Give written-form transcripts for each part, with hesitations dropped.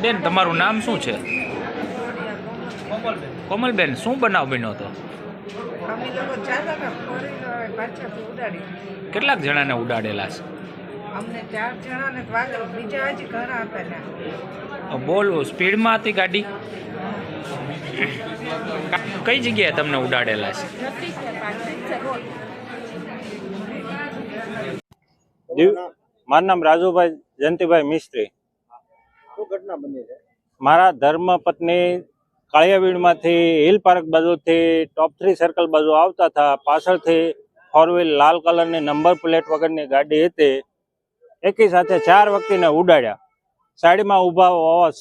બેન તમારું નામ શું છે? કોમલબેન, શું બનાવ બન્યો હતો? કેટલાક જણાને ઉડાડેલા છે? અમને 4 જણાને વાગેલ, બીજા હજી ઘણા હતા. બોલ, સ્પીડમાં હતી ગાડી? કઈ જગ્યાએ તમને ઉડાડેલા છે? મારું નામ રાજુભાઈ જયંતિભાઈ મિસ્ત્રી. શું ઘટના બની છે? મારા ધર્મપત્ની કાળિયાવીડમાંથી હિલ પાર્ક બાજુથી ટોપ 3 સર્કલ બાજુ આવતા હતા. પાછળથી 4 વ્હીલ લાલ કલરની નંબર પ્લેટ વગરની ગાડી હતી. એકી સાથે 4 વ્યક્તિને ઉડાડ્યા. સાઈડમાં ઊભા હોવા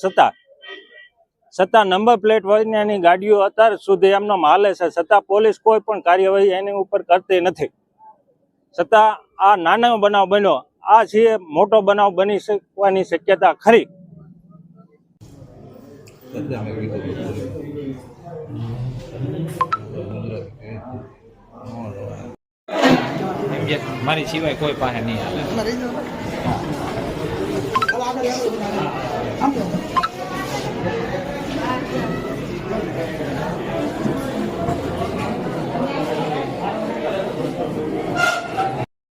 છતાં નંબર પ્લેટ વગરની ગાડીઓ અત્યાર સુધી એમનો હાલે છે, છતાં પોલીસ કોઈ પણ કાર્યવાહી એની ઉપર કરતી નથી. છતાં આ નાનો બનાવ બન્યો, આ છે મોટો બનાવ બની શકવાની શક્યતા ખરી. મારી સિવાય કોઈ પાસે નહીં આવે.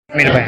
મીરભાઈ